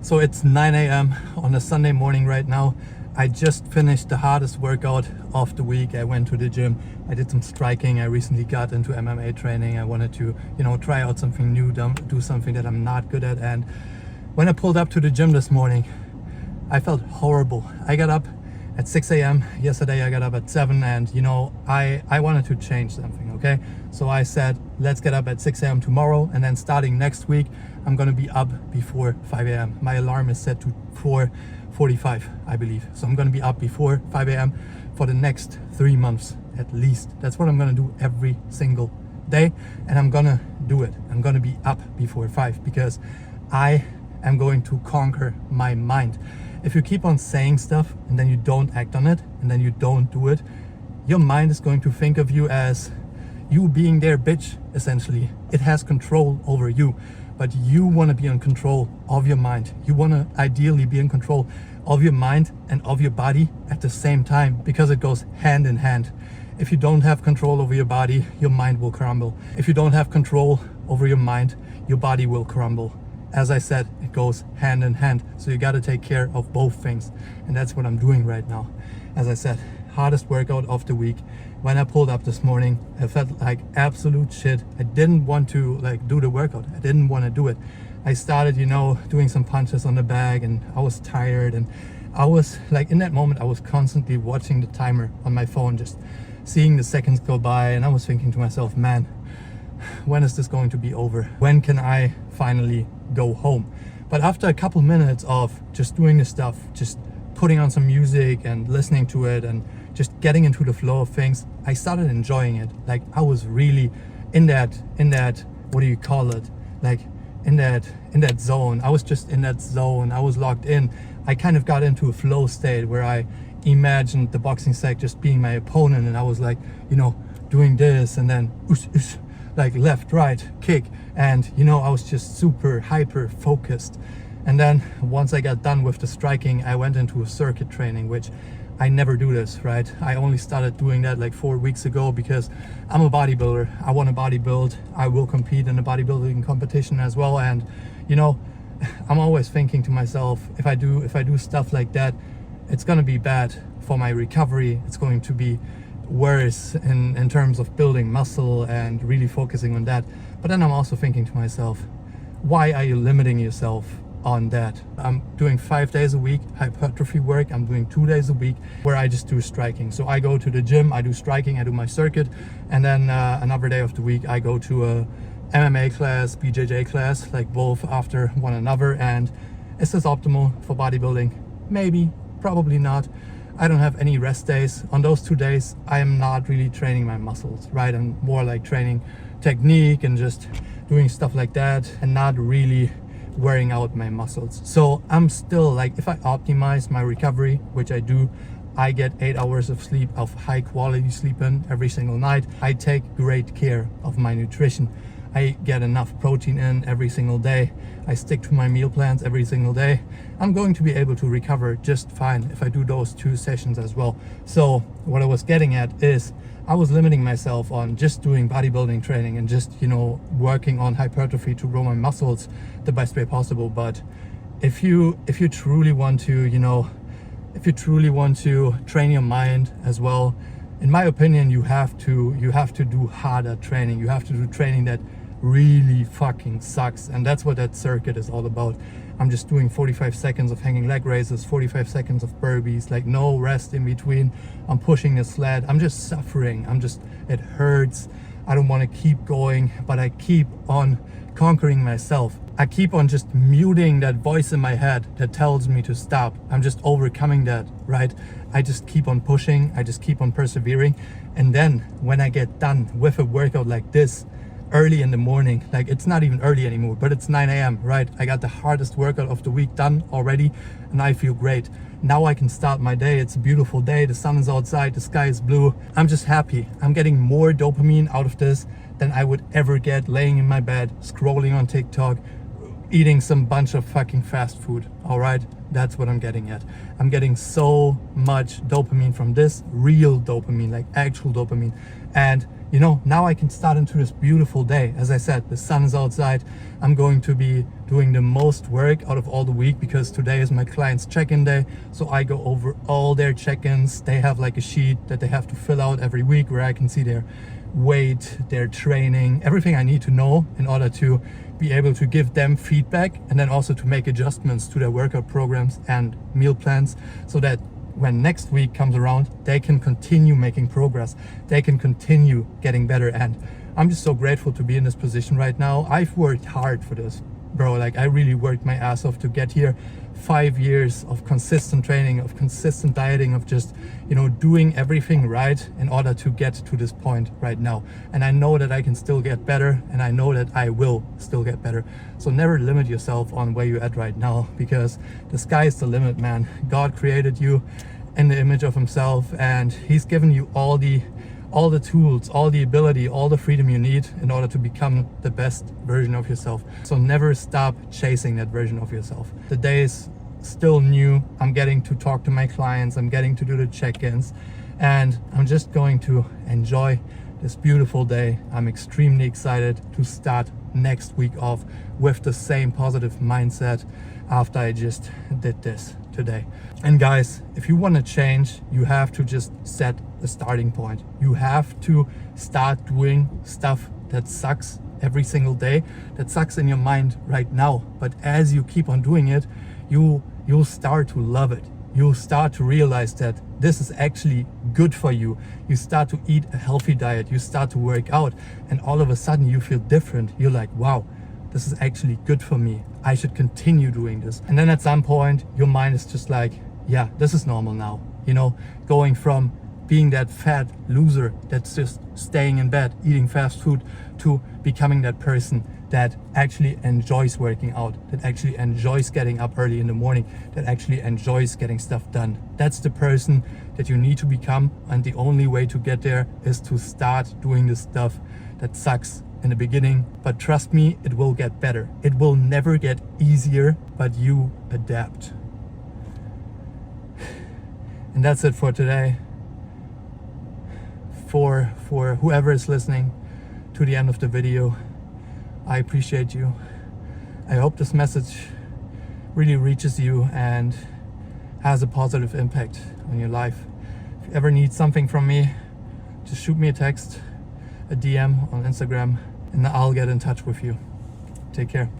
So it's 9 a.m. on a Sunday morning right now. I just finished the hardest workout of the week. I went to the gym. I did some striking. I recently got into MMA training. I wanted to, try out something new, do something that I'm not good at. And when I pulled up to the gym this morning, I felt horrible. I got up at 6 a.m. Yesterday I got up at 7 and I wanted to change something, okay? So I said, let's get up at 6 a.m. tomorrow, and then starting next week, I'm gonna be up before 5 a.m. My alarm is set to 4:45, I believe. So I'm gonna be up before 5 a.m. for the next 3 months at least. That's what I'm gonna do every single day, and I'm gonna do it. I'm gonna be up before 5 because I am going to conquer my mind. If you keep on saying stuff and then you don't act on it and then you don't do it, your mind is going to think of you as you being their bitch, essentially. It has control over you, but you want to be in control of your mind. You want to ideally be in control of your mind and of your body at the same time, because it goes hand in hand. If you don't have control over your body, your mind will crumble. If you don't have control over your mind, your body will crumble. As I said, it goes hand in hand. So you got to take care of both things. And that's what I'm doing right now. As I said, hardest workout of the week. When I pulled up this morning, I felt like absolute shit. I didn't want to do the workout. I didn't want to do it. I started, doing some punches on the bag, and I was tired. And I was in that moment, I was constantly watching the timer on my phone, just seeing the seconds go by. And I was thinking to myself, man, when is this going to be over? When can I finally go home? But after a couple minutes of just doing this stuff, just putting on some music and listening to it and just getting into the flow of things, I started enjoying it. I was really in that, what do you call it? In that zone. I was just in that zone. I was locked in. I kind of got into a flow state where I imagined the boxing sack just being my opponent, and I was doing this and then left, right, kick. And I was just super hyper focused. And then once I got done with the striking, I went into a circuit training, which I never do this, right? I only started doing that 4 weeks ago because I'm a bodybuilder. I want to bodybuild. I will compete in a bodybuilding competition as well. And I'm always thinking to myself, if I do stuff like that, it's gonna be bad for my recovery. It's going to be worse in terms of building muscle and really focusing on that. But then I'm also thinking to myself, why are you limiting yourself on that? I'm doing 5 days a week hypertrophy work. I'm doing 2 days a week where I just do striking. So I go to the gym, I do striking, I do my circuit, and then another day of the week I go to a MMA class, BJJ class, both after one another. And is this optimal for bodybuilding? Maybe, probably not. I don't have any rest days. On those 2 days, I am not really training my muscles, right? I'm more training technique and just doing stuff like that, and not really wearing out my muscles. So I'm still if I optimize my recovery, which I do, I get 8 hours of sleep, of high quality sleep in every single night. I take great care of my nutrition. I get enough protein in every single day. I stick to my meal plans every single day. I'm going to be able to recover just fine if I do those 2 sessions as well. So what I was getting at is I was limiting myself on just doing bodybuilding training and just, working on hypertrophy to grow my muscles the best way possible. But if you truly want to, if you truly want to train your mind as well, in my opinion, you have to do harder training. You have to do training that really fucking sucks. And that's what that circuit is all about. I'm just doing 45 seconds of hanging leg raises, 45 seconds of burpees, no rest in between. I'm pushing the sled. I'm just suffering. It hurts. I don't want to keep going, but I keep on conquering myself. I keep on just muting that voice in my head that tells me to stop. I'm just overcoming that, right? I just keep on pushing. I just keep on persevering. And then when I get done with a workout like this, early in the morning, it's not even early anymore, but it's 9 a.m, right? I got the hardest workout of the week done already, and I feel great. Now I can start my day. It's a beautiful day. The sun is outside. The sky is blue. I'm just happy. I'm getting more dopamine out of this than I would ever get laying in my bed, scrolling on TikTok, eating some bunch of fucking fast food. All right, that's what I'm getting at. I'm getting so much dopamine from this, real dopamine, like actual dopamine. And you know, now I can start into this beautiful day. As I said, the sun is outside. I'm going to be doing the most work out of all the week because today is my client's check-in day. So I go over all their check-ins. They have like a sheet that they have to fill out every week where I can see their weight, their training, everything I need to know in order to be able to give them feedback, and then also to make adjustments to their workout programs and meal plans, so that when next week comes around, they can continue making progress. They can continue getting better. And I'm just so grateful to be in this position right now. I've worked hard for this, bro. Like, I really worked my ass off to get here. 5 years of consistent training, of consistent dieting, of just, you know, doing everything right in order to get to this point right now. And I know that I can still get better, and I know that I will still get better. So never limit yourself on where you're at right now, because the sky is the limit, man. God created you in the image of himself, and he's given you all the tools, all the ability, all the freedom you need in order to become the best version of yourself. So never stop chasing that version of yourself. The day is still new. I'm getting to talk to my clients. I'm getting to do the check-ins, and I'm just going to enjoy this beautiful day. I'm extremely excited to start next week off with the same positive mindset after I just did this today. And guys, if you want to change, you have to just set a starting point. You have to start doing stuff that sucks every single day, that sucks in your mind right now. But as you keep on doing it, you'll start to love it. You'll start to realize that this is actually good for you. You start to eat a healthy diet, you start to work out, and all of a sudden you feel different. You're like, wow, this is actually good for me. I should continue doing this. And then at some point, your mind is just like, yeah, this is normal now. You know, going from being that fat loser that's just staying in bed, eating fast food, to becoming that person that actually enjoys working out, that actually enjoys getting up early in the morning, that actually enjoys getting stuff done. That's the person that you need to become. And the only way to get there is to start doing the stuff that sucks in the beginning. But trust me, it will get better. It will never get easier, but you adapt. And that's it for today. For whoever is listening to the end of the video, I appreciate you. I hope this message really reaches you and has a positive impact on your life. If you ever need something from me, just shoot me a text, a DM on Instagram, and I'll get in touch with you. Take care.